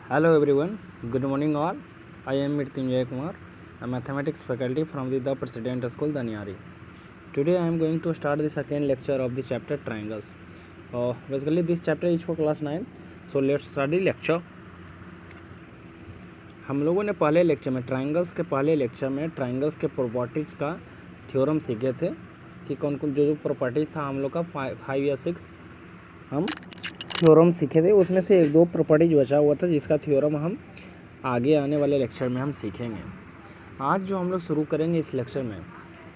Hello everyone, good morning all. I am Mrityunjay Kumar, a mathematics faculty from the President School, Daniari. Today I am going to start the second lecture of the chapter triangles. Basically this chapter is for class 9. So let's start the lecture. हम लोगों ने पहले lecture में triangles के properties का theorem सीखे थे कि कौन कौन जो प्रॉपर्टीज़ था हम लोग का 5 या 6 हम थ्योरम सीखे थे। उसमें से एक दो प्रॉपर्टीज बचा हुआ था जिसका थ्योरम हम आगे आने वाले लेक्चर में हम सीखेंगे। आज जो हम लोग शुरू करेंगे इस लेक्चर में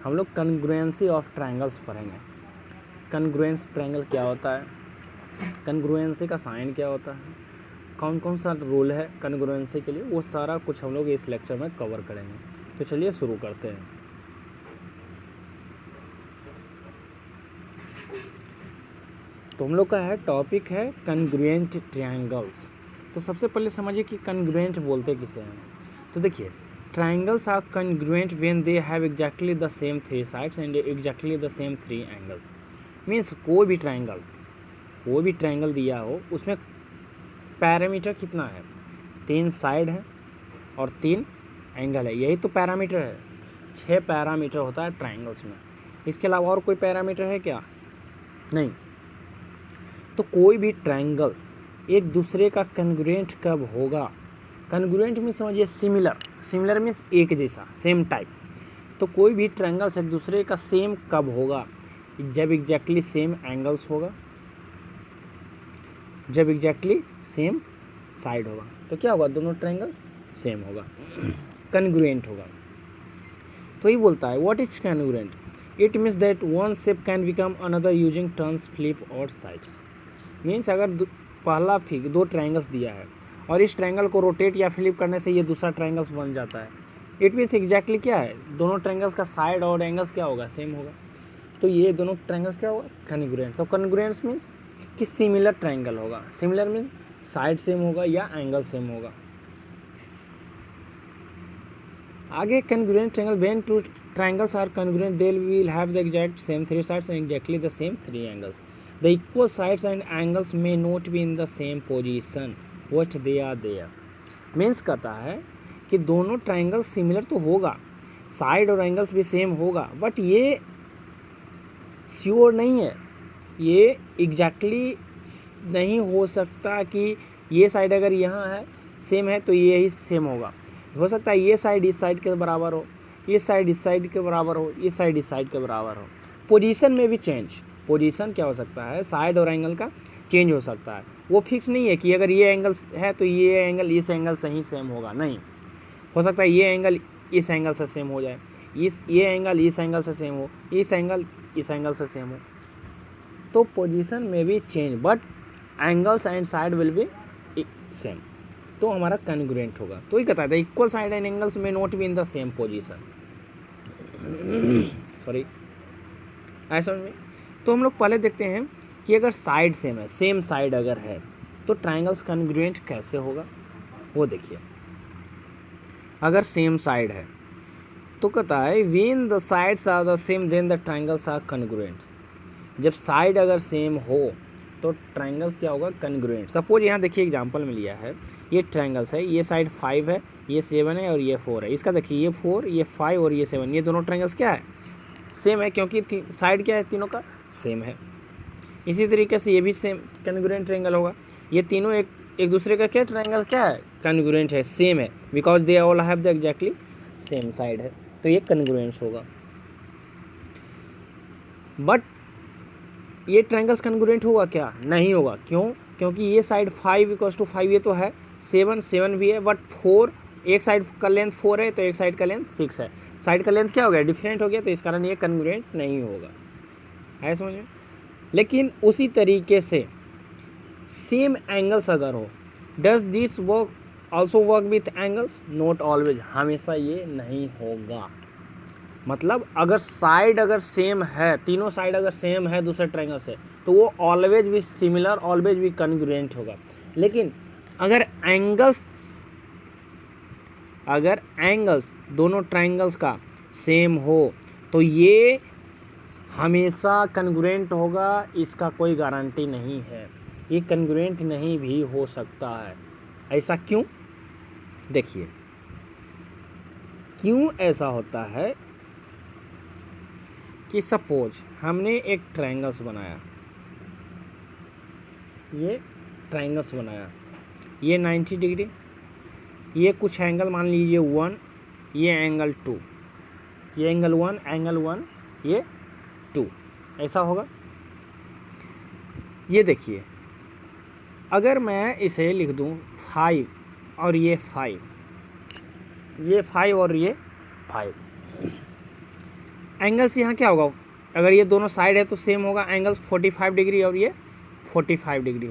हम लोग कन्ग्रुएंसी ऑफ ट्रायंगल्स पढ़ेंगे। कन्ग्रुएंस ट्रायंगल क्या होता है, कन्ग्रुएंसी का साइन क्या होता है, कौन कौन सा रूल है कन्ग्रुएंसी के लिए, वो सारा कुछ हम लोग इस लेक्चर में कवर करेंगे। तो चलिए शुरू करते हैं। तो हम लोग का टॉपिक है कन्ग्रुएंट ट्रायंगल्स। तो सबसे पहले समझिए कि कन्ग्रुएंट बोलते किसे हैं। तो देखिए, triangles are congruent when they have exactly the same 3 sides and exactly the same 3 angles. Means कोई भी ट्रायंगल दिया हो उसमें पैरामीटर कितना है, 3 साइड है और 3 एंगल है, यही तो पैरामीटर है। 6 पैरामीटर होता है ट्रायंगल्स में, इसके अलावा और कोई पैरामीटर है क्या? नहीं। तो कोई भी ट्रायंगल्स एक दूसरे का कन्ग्रुएंट कब होगा? कन्ग्रुएंट में समझिए सिमिलर मीन्स एक जैसा, सेम टाइप। तो कोई भी ट्रायंगल्स एक दूसरे का सेम कब होगा? जब एग्जैक्टली सेम एंगल्स होगा, जब एग्जैक्टली सेम साइड होगा। तो क्या होगा? दोनों ट्रायंगल्स सेम होगा, कन्ग्रुएंट होगा। तो ये बोलता है what is congruent? It means that one shape can become another using turns, flip और साइड्स। मीन्स अगर पहला फिगर 2 ट्रायंगल्स दिया है और इस ट्रायंगल को रोटेट या फ्लिप करने से ये दूसरा ट्रायंगल्स बन जाता है। इट मीन्स एग्जैक्टली क्या है, दोनों ट्रायंगल्स का साइड और एंगल्स क्या होगा? सेम होगा। तो ये दोनों ट्रायंगल्स क्या होगा? कन्ग्रुएंट। तो कन्ग्रुएंट मीन्स कि सिमिलर ट्रायंगल होगा। सिमिलर मीन्स साइड सेम होगा या एंगल सेम होगा। आगे congruent triangle, when 2 triangles are congruent they will have the exact same 3 sides and exactly the same 3 angles. The equal sides and angles may not be in the same position what they are there. Means कहता है कि दोनों triangle similar तो होगा, side और angles भी same होगा, but ये श्योर नहीं है, ये एग्जैक्टली नहीं हो सकता कि ये साइड अगर यहाँ है सेम है तो ये ही सेम होगा। हो सकता है ये साइड इस साइड के बराबर हो, ये साइड इस साइड के बराबर हो, ये साइड इस साइड के बराबर हो। पोजीशन में भी चेंज, पोजीशन क्या हो सकता है? साइड और एंगल का चेंज हो सकता है। वो फिक्स नहीं है कि अगर ये एंगल है तो ये एंगल इस एंगल से ही सेम होगा, नहीं। हो सकता है ये एंगल इस एंगल से सेम हो जाए, ये एंगल इस एंगल से सेम हो, इस एंगल इस एंगल से सेम हो। तो पोजीशन में भी change, but angles and side will be same. तो हमारा कन्ग्रुएंट होगा। तो ये कहता है इक्वल साइड एंड एंगल्स में not be in the same position. Sorry, ऐसा में। तो हम लोग पहले देखते हैं कि अगर साइड सेम है, सेम साइड अगर है तो ट्रायंगल्स कन्ग्रुएंट कैसे होगा वो देखिए। अगर सेम साइड है तो कहता है when the sides are the same then the triangles are congruents. जब साइड अगर सेम हो तो ट्रायंगल्स क्या होगा? कन्ग्रुएंट। सपोज यहाँ देखिए एग्जांपल में लिया है, ये ट्रायंगल्स है, ये साइड 5 है, ये 7 है और ये 4 है। इसका देखिए ये 4, ये 5 और ये 7, ये दोनों ट्रायंगल्स क्या है? सेम है, क्योंकि साइड क्या है? तीनों का सेम है। इसी तरीके से ये भी सेम कन्ग्रुएंट ट्रायंगल होगा। ये तीनों एक दूसरे का क्या ट्रायंगल क्या है? कन्ग्रुएंट है, सेम है, because they all have the exactly same side है, तो ये कन्ग्रुएंट होगा। बट ये ट्रायंगल्स कन्ग्रुएंट होगा क्या? नहीं होगा। क्यों? क्योंकि ये साइड 5 = 5 ये तो है, 7 भी है, बट 4, एक साइड का लेंथ 4 है तो एक साइड का लेंथ 6 है। साइड का लेंथ क्या हो गया? डिफरेंट हो गया, तो इस कारण ये कन्ग्रुएंट नहीं होगा। है समझ में? लेकिन उसी तरीके से सेम एंगल्स अगर हो, does this work also work with angles? Not always, हमेशा ये नहीं होगा। मतलब अगर साइड अगर सेम है, तीनों साइड अगर सेम है दूसरे ट्रायंगल से, तो वो ऑलवेज भी सिमिलर, ऑलवेज भी कन्ग्रुएंट होगा। लेकिन अगर एंगल्स दोनों ट्रायंगल्स का सेम हो तो ये हमेशा कन्ग्रुएंट होगा, इसका कोई गारंटी नहीं है। ये कन्ग्रुएंट नहीं भी हो सकता है। ऐसा क्यों? देखिए क्यों ऐसा होता है कि सपोज हमने एक ट्रायंगल्स बनाया, ये ट्रायंगल्स बनाया, ये 90 डिग्री, ये कुछ एंगल मान लीजिए 1, ये एंगल 2, ये एंगल 1, ये 2, ऐसा होगा। ये देखिए अगर मैं इसे लिख दूं 5 और ये 5, ये 5 और ये 5, एंगल्स यहाँ क्या होगा? अगर ये दोनों साइड है तो सेम होगा, एंगल्स 45 डिग्री और ये 45 डिग्री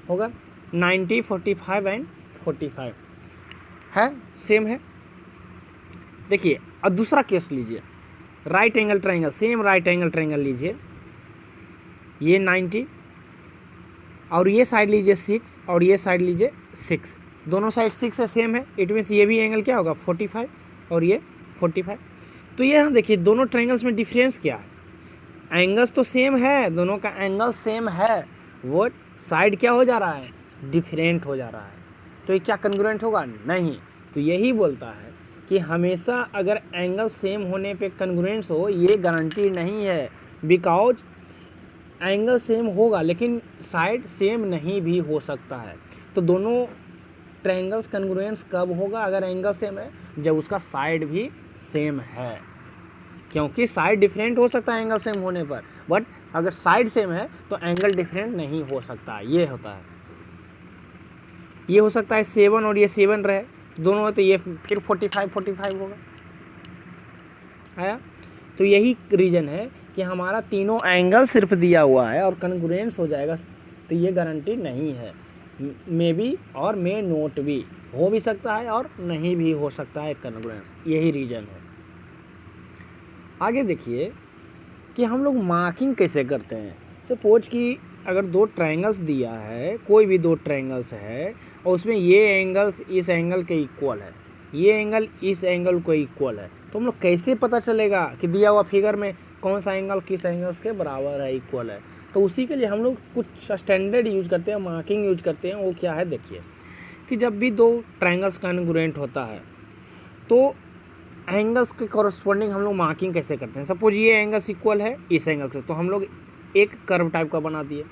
होगा 90, 45 एंड 45 है, सेम है। देखिए अब दूसरा केस लीजिए, right angle triangle, same right angle triangle लीजिए, ये 90 और ये साइड लीजिए 6 और ये साइड लीजिए 6, दोनों साइड 6 है, सेम है, इट मीन्स ये भी एंगल क्या होगा 45 और ये 45। तो ये हम देखिए दोनों ट्रायंगल्स में डिफरेंस क्या है? एंगल्स तो सेम है, दोनों का एंगल सेम है, वो साइड क्या हो जा रहा है? डिफरेंट हो जा रहा है। तो ये क्या कन्ग्रुएंट होगा? नहीं। तो यही बोलता है कि हमेशा अगर एंगल सेम होने पे कन्ग्रुएंस हो, ये गारंटी नहीं है, बिकॉज एंगल सेम होगा लेकिन साइड सेम नहीं भी हो सकता है। तो दोनों ट्रायंगल्स कन्ग्रुएंस कब होगा? अगर एंगल सेम है, जब उसका साइड भी सेम है, क्योंकि साइड डिफरेंट हो सकता है एंगल सेम होने पर, बट अगर साइड सेम है तो एंगल डिफरेंट नहीं हो सकता। ये होता है, ये हो सकता है 7 और ये 7 रहे दोनों है, तो ये फिर 45 होगा। आया? तो यही रीज़न है कि हमारा तीनों एंगल सिर्फ दिया हुआ है और कन्ग्रुएंस हो जाएगा, तो ये गारंटी नहीं है। मे बी और मे नोट भी, हो भी सकता है और नहीं भी हो सकता है कन्ग्रुएंस, यही रीज़न है। आगे देखिए कि हम लोग मार्किंग कैसे करते हैं। सपोज कि अगर दो ट्रायंगल्स दिया है, कोई भी दो ट्रायंगल्स है और उसमें ये एंगल्स इस एंगल के इक्वल है, ये एंगल इस एंगल को इक्वल है, तो हम लोग कैसे पता चलेगा कि दिया हुआ फिगर में कौन सा एंगल किस एंगल्स के बराबर है, इक्वल है? तो उसी के लिए हम लोग कुछ स्टैंडर्ड यूज करते हैं, मार्किंग यूज करते हैं। वो क्या है? देखिए कि जब भी दो ट्रायंगल्स कॉन्ग्रुएंट होता है तो एंगल्स के कॉरस्पॉन्डिंग हम लोग मार्किंग कैसे करते हैं। सपोज ये एंगल्स इक्वल है इस एंगल से, तो हम लोग एक कर्व टाइप का बना दिए।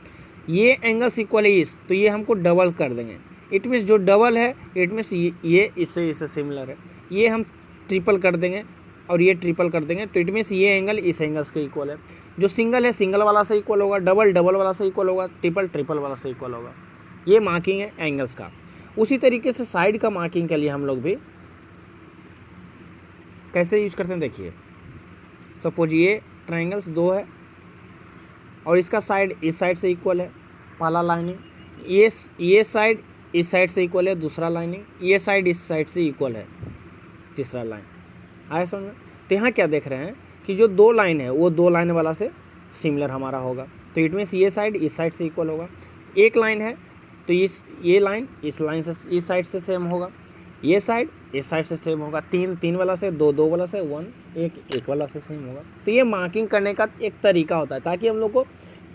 ये एंगल्स इक्वल है इस, तो ये हमको डबल कर देंगे। इट मीन्स जो डबल है इट मीन्स ये इससे सिमिलर है, ये हम ट्रिपल कर देंगे और ये ट्रिपल कर देंगे, तो इट मीन्स ये एंगल इस एंगल्स के इक्वल है। जो सिंगल है सिंगल वाला से इक्वल होगा, डबल डबल वाला से इक्वल होगा, ट्रिपल ट्रिपल वाला से इक्वल होगा। ये मार्किंग है एंगल्स का। उसी तरीके से साइड का मार्किंग के लिए हम लोग भी कैसे यूज करते हैं। देखिए सपोज ये ट्रायंगल्स दो है और इसका साइड इस साइड से इक्वल है, पहला लाइनिंग, ये साइड इस साइड से इक्वल है, दूसरा लाइनिंग, ये साइड इस साइड से इक्वल है, तीसरा लाइन। आया समझ में? तो यहाँ क्या देख रहे हैं कि जो दो लाइन है वो दो लाइन वाला से सिमिलर हमारा होगा, तो इट मीन्स ये साइड इस साइड से इक्वल होगा। एक लाइन है तो ये लाइन इस लाइन से इस साइड से सेम होगा, ये साइड इस साइड से सेम होगा, तीन वाला से, दो वाला से, एक वाला से सेम होगा। तो ये मार्किंग करने का एक तरीका होता है ताकि हम लोग को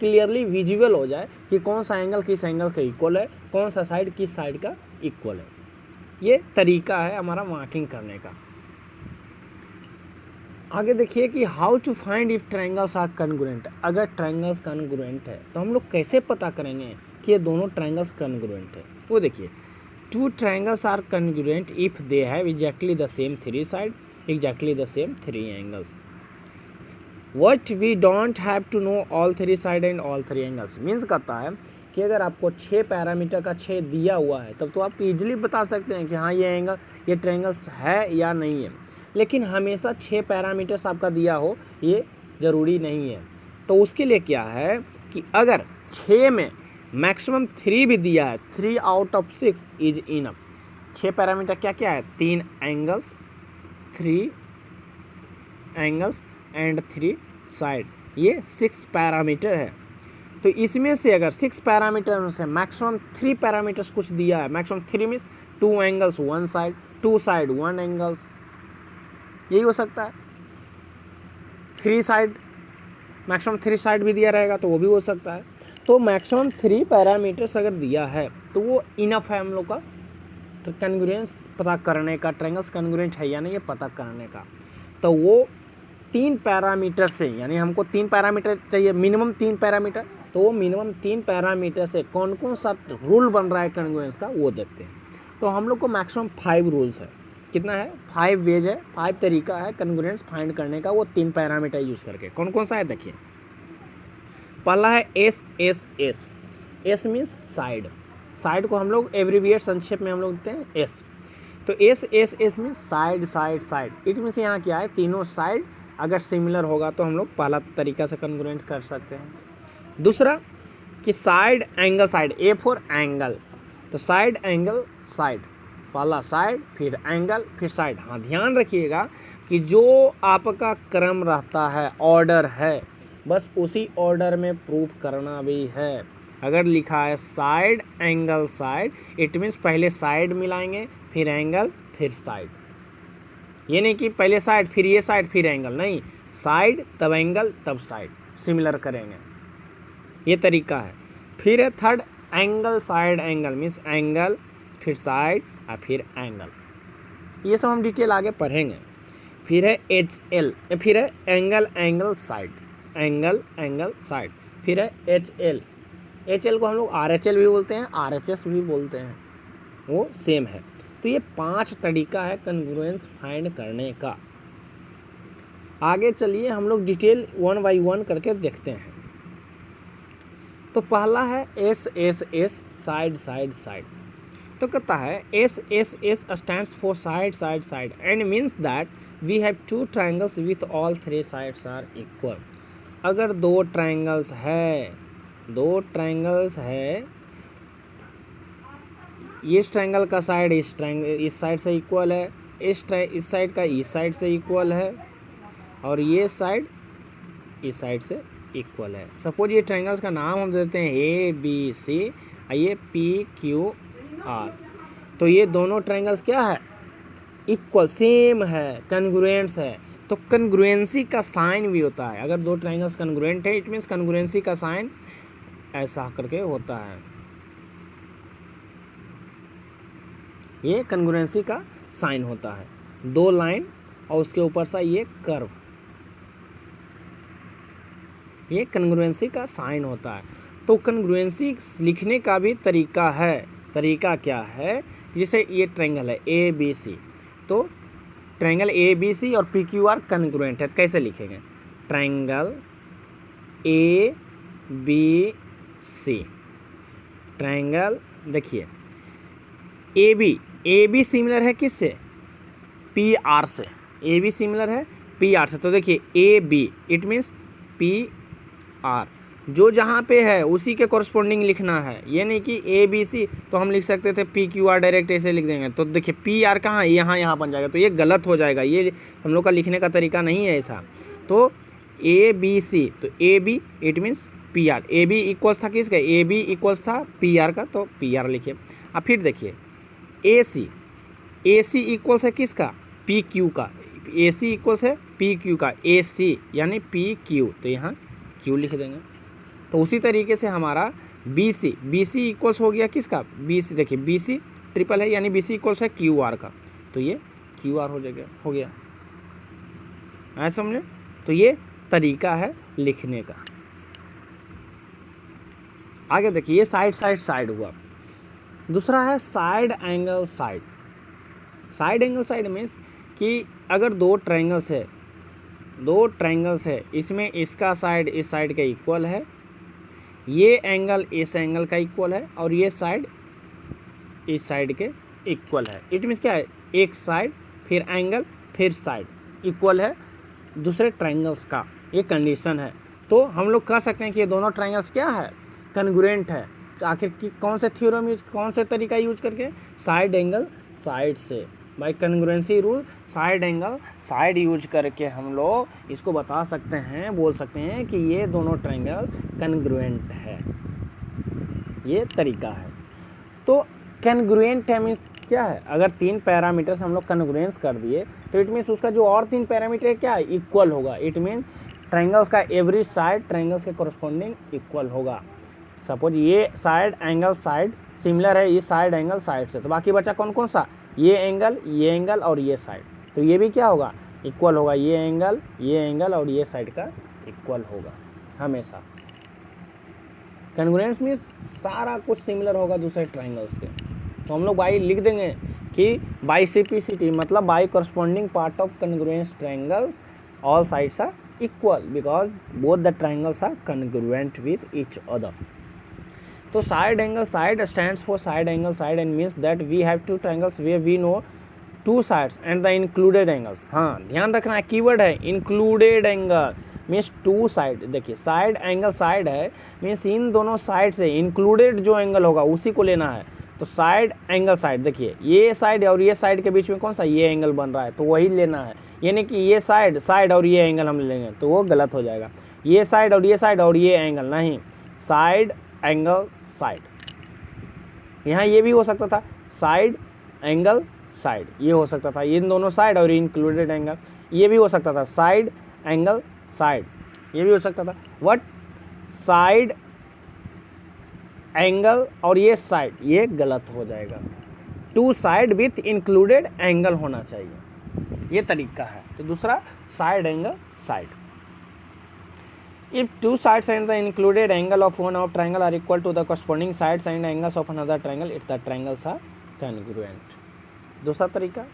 क्लियरली विजुअल हो जाए कि कौन सा एंगल किस एंगल का इक्वल है, कौन सा साइड किस साइड का इक्वल है। ये तरीका है हमारा मार्किंग करने का। आगे देखिए कि how to find if triangles are congruent. अगर ट्रायंगल्स कॉन्ग्रुएंट है तो हम लोग कैसे पता करेंगे कि ये दोनों ट्रायंगल्स कॉन्ग्रुएंट है। वो देखिए two triangles are congruent if they have exactly the same three sides, exactly the same three angles. What we don't have to know all three sides and all three angles means करता है कि अगर आपको 6 parameter का 6 दिया हुआ है तब तो आप इजीली बता सकते हैं कि हाँ ये एंगल ये ट्रायंगल्स है या नहीं है। लेकिन हमेशा 6 पैरामीटर्स आपका दिया हो ये ज़रूरी नहीं है। तो उसके लिए क्या है कि अगर 6 में मैक्सिमम 3 भी दिया है, 3 out of 6 is enough. 6 parameter क्या क्या है? 3 एंगल्स, 3 एंगल्स एंड 3 साइड, ये 6 पैरामीटर है। तो इसमें से अगर 6 पैरामीटर में से मैक्सिमम 3 पैरामीटर्स कुछ दिया है, maximum 3 means 2 angles 1 side, 2 side 1 angles, यही हो सकता है। 3 साइड, मैक्सिमम 3 साइड भी दिया रहेगा तो वो भी हो सकता है। तो मैक्सिमम 3 पैरामीटर्स अगर दिया है तो वो इनफ है हम लोग का तो कन्ग्रुएंस पता करने का, ट्रायंगल्स कन्ग्रुएंट है या नहीं ये पता करने का। तो वो 3 पैरामीटर से, यानी हमको 3 पैरामीटर चाहिए, मिनिमम 3 पैरामीटर, तो वो मिनिमम 3 पैरामीटर से कौन कौन सा रूल बन रहा है कन्ग्रुएंस का वो देखते हैं। तो हम लोग को मैक्सिमम 5 रूल्स है, कितना है 5 वेज है, 5 तरीका है कन्ग्रुएंस फाइंड करने का, वो 3 पैरामीटर यूज़ करके। कौन कौन सा है देखिए। पहला है S S S. S means side, side को हम लोग एब्रीविएट संक्षेप में हम लोग देते हैं एस। तो S S S means side side side, it means यहाँ क्या है तीनों साइड अगर सिमिलर होगा तो हम लोग पहला तरीका से कन्ग्रुएंस कर सकते हैं। दूसरा कि side angle side, A for angle, तो साइड एंगल साइड, पहला साइड फिर एंगल फिर साइड। हाँ ध्यान रखिएगा कि जो आपका क्रम रहता है, ऑर्डर है, बस उसी ऑर्डर में प्रूफ करना भी है। अगर लिखा है side angle side, it means पहले साइड मिलाएंगे फिर एंगल फिर साइड, ये नहीं कि पहले साइड फिर ये साइड फिर एंगल, नहीं, साइड तब एंगल तब साइड, सिमिलर करेंगे, ये तरीका है। फिर है third angle side angle, means angle फिर साइड और फिर एंगल, ये सब हम डिटेल आगे पढ़ेंगे। फिर है एच एल, फिर है angle angle side, angle angle side, फिर है एच एल। एच एल को हम लोग आर एच एल भी बोलते हैं, आर एच एस भी बोलते हैं, वो सेम है। तो ये 5 तरीका है कन्ग्रुएंस फाइंड करने का। आगे चलिए हम लोग डिटेल 1 बाई 1 करके देखते हैं। तो पहला है S S S, side side side. तो कहता है S S S stands for side side side and means that we have 2 triangles with all 3 sides are equal. अगर 2 ट्रायंगल्स है, 2 ट्रायंगल्स है, इस ट्रायंगल का साइड इस साइड से इक्वल है, इस साइड का इस साइड से इक्वल है, और ये साइड इस साइड से इक्वल है। सपोज ये ट्रायंगल्स का नाम हम देते हैं ए बी सी, ये पी क्यू आर। तो ये दोनों ट्रायंगल्स क्या है इक्वल, सेम है, कन्ग्रुएंट्स है। तो कन्ग्रुएंसी का साइन भी होता है, अगर 2 ट्रायंगल्स कन्ग्रुएंट है इट मीन्स कन्ग्रुएंसी का साइन ऐसा करके होता है, ये कन्ग्रुएंसी का साइन होता है। 2 लाइन और उसके ऊपर सा ये कर्व, ये कन्ग्रुएंसी का साइन होता है। तो कन्ग्रुएंसी लिखने का भी तरीका है, तरीका क्या है, जैसे ये ट्रायंगल है ए बी सी, तो ट्रायंगल ए बी सी और पी क्यू आर कन्ग्रुएंट है, कैसे लिखेंगे, triangle A B C, triangle देखिए ए बी सिमिलर है किससे, पी आर से, ए बी सिमिलर है पी आर से। तो देखिए A B it means P R, जो जहाँ पे है उसी के कॉरस्पॉन्डिंग लिखना है, ये नहीं कि ए बी सी तो हम लिख सकते थे पी क्यू आर डायरेक्ट ऐसे लिख देंगे। तो देखिए पी आर कहाँ यहाँ बन जाएगा, तो ये गलत हो जाएगा, ये हम लोग का लिखने का तरीका नहीं है ऐसा। तो ए बी सी, तो A B it means P R, A B equals था किसका, ए बी इक्वल्स था पी आर का, तो पी आर लिखिए। अब फिर देखिए ए सी इक्वल्स है किसका, पी क्यू का, ए सी इक्वल्स है पी क्यू का, ए सी यानी पी क्यू, तो यहाँ क्यू लिख देंगे। तो उसी तरीके से हमारा बी सी इक्वल्स हो गया किसका, बी सी, देखिए बी सी ट्रिपल है यानी बी सी इक्वल्स है क्यू आर का, तो ये क्यू आर हो गया, ऐसा समझे। तो ये तरीका है लिखने का। आगे देखिए ये साइड साइड साइड हुआ। दूसरा है side angle side. Side angle side means कि अगर 2 ट्रायंगल्स है, इसमें इसका साइड इस साइड के इक्वल है, ये एंगल इस एंगल का इक्वल है, और ये साइड इस साइड के इक्वल है। इट मीन्स क्या है, एक साइड फिर एंगल फिर साइड इक्वल है दूसरे ट्रायंगल्स का, ये कंडीशन है। तो हम लोग कह सकते हैं कि ये दोनों ट्रायंगल्स क्या है, कन्ग्रुएंट है। आखिर की कौन से थ्योरम यूज, कौन से तरीका यूज करके, साइड एंगल साइड से, by congruency rule side angle side use करके हम लोग इसको बता सकते हैं, बोल सकते हैं कि ये दोनों ट्रायंगल्स कन्ग्रुएंट है, ये तरीका है। तो कन्ग्रुएंट है मीन्स क्या है, अगर 3 पैरामीटर्स हम लोग कन्ग्रुएंस कर दिए तो इट मीन्स उसका जो और 3 पैरामीटर है क्या है, इक्वल होगा। इट मीन्स ट्रायंगल्स का एवरी साइड ट्रायंगल्स के कॉरस्पॉन्डिंग इक्वल होगा। सपोज ये साइड एंगल साइड सिमिलर है इस साइड एंगल साइड से। तो बाकी बचा कौन कौन सा, ये एंगल और ये साइड। तो ये भी क्या होगा, इक्वल होगा, ये एंगल और ये साइड का इक्वल होगा हमेशा। कॉन्ग्रुएंस में सारा कुछ सिमिलर होगा दूसरे ट्राइंगल्स के। तो हम लोग बाई लिख देंगे कि बाई CPCT मतलब by corresponding part of congruence triangles all sides are equal because both the triangles are congruent with each other. तो side angle side stands for side angle side and means that we have two triangles where we know two sides and the included angles. हाँ ध्यान रखना है, keyword है included angle means two side. देखिए side angle side है means इन दोनों side से इंक्लूडेड जो एंगल होगा उसी को लेना है। तो साइड एंगल साइड, देखिए ये साइड और ये साइड के बीच में कौन सा ये एंगल बन रहा है तो वही लेना है। यानी कि ये साइड और ये एंगल हम लेंगे तो वो गलत हो जाएगा। ये साइड और ये एंगल नहीं, साइड एंगल साइड। यहाँ ये भी हो सकता था साइड एंगल साइड, ये हो सकता था इन दोनों साइड और इंक्लूडेड एंगल। ये भी हो सकता था साइड एंगल साइड, ये भी हो सकता था। बट साइड एंगल और ये साइड ये गलत हो जाएगा। Two side with included angle होना चाहिए, ये तरीका है। तो दूसरा side angle side. If two sides and the included angle of one of triangle are equal to the corresponding sides and angles of another triangle, it the triangles are congruent। दूसरा तरीका।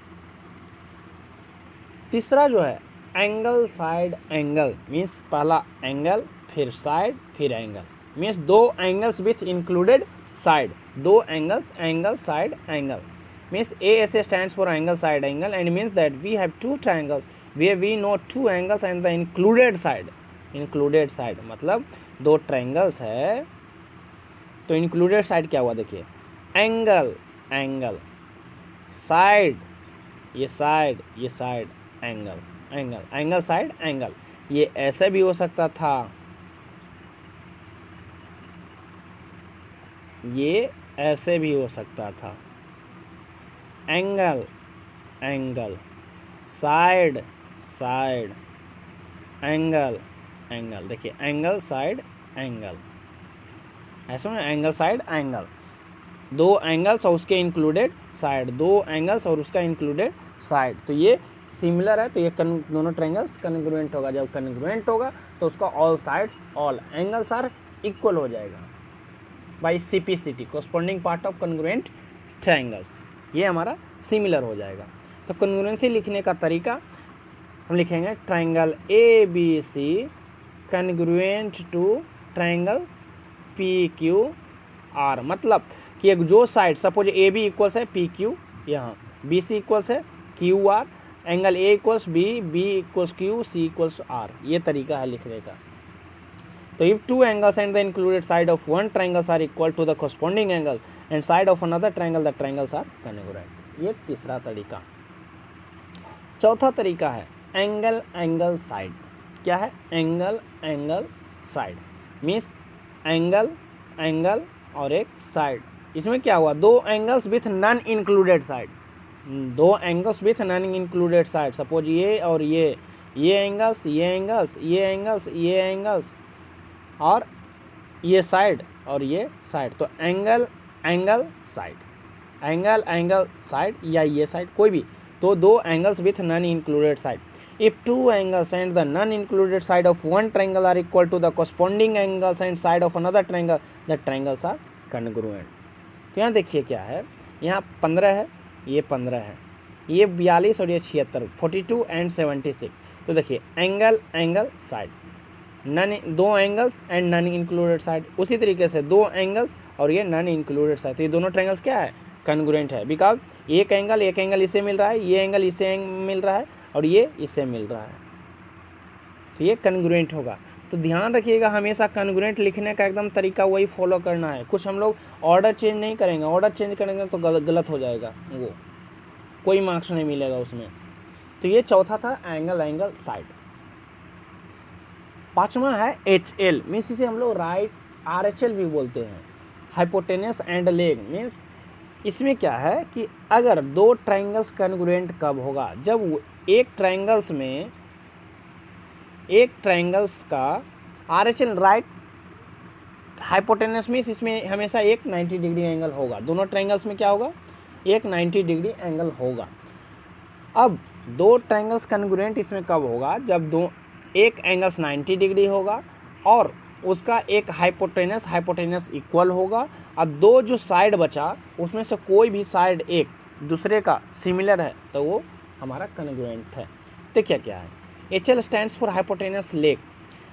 तीसरा जो है एंगल साइड एंगल मीन्स पहला angle फिर side फिर angle means दो angles with included side, दो angle side angle means ASA stands for angle side angle and means that we have two triangles where we know two angles and the included side। Included side मतलब दो triangles है तो included side क्या हुआ, देखिए angle side ये side angle side angle. ये ऐसे भी हो सकता था, ये ऐसे भी हो सकता था, एंगल साइड एंगल। देखिए एंगल साइड एंगल, ऐसा ना एंगल साइड एंगल, दो एंगल्स और उसके इंक्लूडेड साइड, दो एंगल्स और उसका इंक्लूडेड साइड। तो ये सिमिलर है तो ये दोनों ट्रायंगल्स कॉन्ग्रुएंट होगा। जब कॉन्ग्रुएंट होगा तो उसका all sides all angles are equal हो जाएगा by CPCT corresponding part of congruent triangles, ये हमारा सिमिलर हो जाएगा। तो कॉन्ग्रुएंसी लिखने का तरीका हम लिखेंगे triangle ABC congruent to triangle PQR। मतलब कि एक जो साइड सपोज AB इक्वल्स है PQ, यहाँ BC इक्वल्स है QR, angle A equals B equals Q, C equals R, ये तरीका है लिखने का। तो if two angles and the included side of one triangles are equal to the corresponding angle and side of another triangle the triangles are congruent, ये तीसरा तरीका। चौथा तरीका है एंगल साइड। क्या है एंगल साइड मीन्स एंगल और एक साइड। इसमें क्या हुआ, दो angles with non included side, दो angles with non included side. Suppose ये और ये एंगल्स और ये साइड और ये साइड। तो एंगल साइड या ये साइड कोई भी, तो दो angles with non included side. If two angles and the non-included side of one triangle are equal to the corresponding angles and side of another triangle, the triangles are congruent। तो यहाँ देखिए क्या है, यहाँ 15 है, ये 15 है, ये 42 और ये 76, 42 एंड 76। तो देखिए एंगल साइड, दो angles and non included side. उसी तरीके से दो एंगल्स और ये नॉन इंक्लूडेड साइड, तो ये दोनों ट्रायंगल्स क्या है कॉन्ग्रुएंट है बिकॉज एक एंगल इससे मिल रहा है, ये एंगल इससे मिल रहा है और ये इससे मिल रहा है, तो ये कॉन्ग्रुएंट होगा। तो ध्यान रखिएगा हमेशा कॉन्ग्रुएंट लिखने का एकदम तरीका वही फॉलो करना है। कुछ हम लोग ऑर्डर चेंज नहीं करेंगे, ऑर्डर चेंज करेंगे तो गलत हो जाएगा, वो कोई मार्क्स नहीं मिलेगा उसमें। तो ये चौथा था एंगल साइड। पांचवा है HL मीन्स इसे हम लोग राइट RHL भी बोलते हैं, हाइपोटेनस एंड लेग मीन्स इसमें क्या है कि अगर दो ट्रायंगल्स कॉन्ग्रुएंट कब होगा, जब एक ट्रायंगल्स का RHL राइट हाइपोटेनस मीन्स इसमें हमेशा एक 90 डिग्री एंगल होगा, दोनों ट्रायंगल्स में क्या होगा, एक 90 डिग्री एंगल होगा। अब दो ट्रायंगल्स कन्ग्रुएंट इसमें कब होगा, जब दो एक एंगल्स 90 डिग्री होगा और उसका एक हाइपोटेनस इक्वल होगा, और दो जो साइड बचा उसमें से कोई भी साइड एक दूसरे का सिमिलर है तो वो हमारा कन्ग्रुएंट है। तो क्या क्या है, HL stands for hypotenuse leg,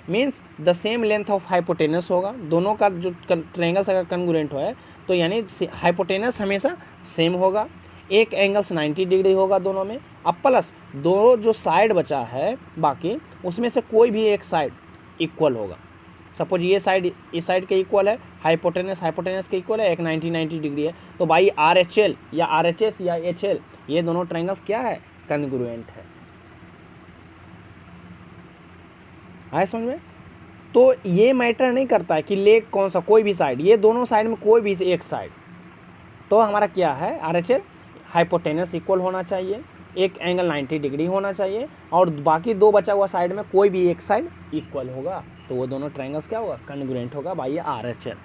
means the same length of hypotenuse होगा, दोनों का जो ट्रायंगल्स अगर कन्ग्रुएंट है तो यानी हाइपोटेनस हमेशा सेम होगा, एक एंगल्स 90 डिग्री होगा दोनों में, अब प्लस दो जो साइड बचा है बाकी उसमें से कोई भी एक साइड इक्वल होगा। सपोज ये साइड इस साइड के इक्वल है, हाइपोटेनस के इक्वल है, एक 90 डिग्री है, तो भाई RHL या RHS या HL ये दोनों ट्रायंगल्स क्या है, कन्ग्रुएंट है। आए समझ में? तो ये मैटर नहीं करता है कि लेग कौन सा, कोई भी साइड, ये दोनों साइड में कोई भी एक साइड, तो हमारा क्या है RHL हाइपोटेनस इक्वल होना चाहिए, एक एंगल 90 डिग्री होना चाहिए और बाकी दो बचा हुआ साइड में कोई भी एक साइड इक्वल होगा, तो वो दोनों ट्रायंगल्स क्या होगा, कन्ग्रुएंट होगा बाई RHL।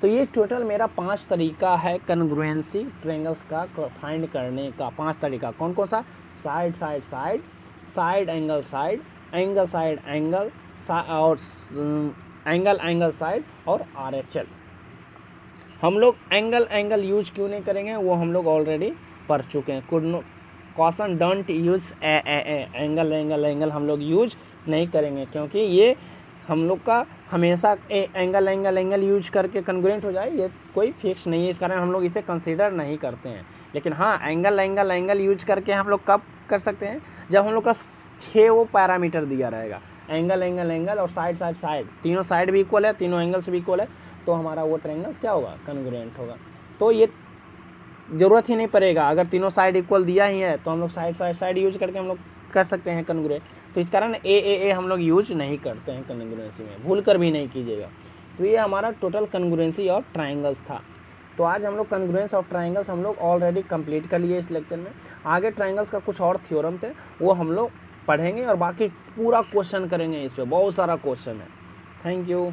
तो ये टोटल मेरा 5 तरीका है कन्ग्रुएंसी ट्रायंगल्स का फाइंड करने का, 5 तरीका। कौन कौन सा, side side side, side angle side, angle side angle और एंगल साइड और RHL। हम लोग एंगल यूज क्यों नहीं करेंगे वो हम लोग ऑलरेडी पढ़ चुके हैं। कॉशन डोंट यूज एंगल हम लोग यूज नहीं करेंगे, क्योंकि ये हम लोग का हमेशा एंगल यूज करके कन्ग्रुएंट हो जाए ये कोई फिक्स नहीं है, इस कारण हम लोग इसे कंसीडर नहीं करते हैं। लेकिन हाँ एंगल यूज करके हम लोग कब कर सकते हैं, जब हम लोग का 6 वो पैरामीटर दिया रहेगा, एंगल और साइड, तीनों साइड भी इक्वल है, तीनों एंगल्स भी इक्वल है, तो हमारा वो ट्रायंगल्स क्या होगा, कन्ग्रुएंट होगा। तो ये ज़रूरत ही नहीं पड़ेगा, अगर तीनों साइड इक्वल दिया ही है तो हम लोग साइड यूज करके हम लोग कर सकते हैं कन्ग्रुएंट। तो इस कारण ए हम लोग यूज नहीं करते हैं कन्ग्रुएंसी में, भूल कर भी नहीं कीजिएगा। तो ये हमारा टोटल कन्ग्रुएंसी ऑफ ट्रायंगल्स था। तो आज हम लोग कन्ग्रुएंस ऑफ ट्रायंगल्स हम लोग ऑलरेडी कंप्लीट कर लिए इस लेक्चर में। आगे ट्रायंगल्स का कुछ और थ्योरम्स है वो हम लोग पढ़ेंगे और बाकी पूरा क्वेश्चन करेंगे, इस पर बहुत सारा क्वेश्चन है। Thank you.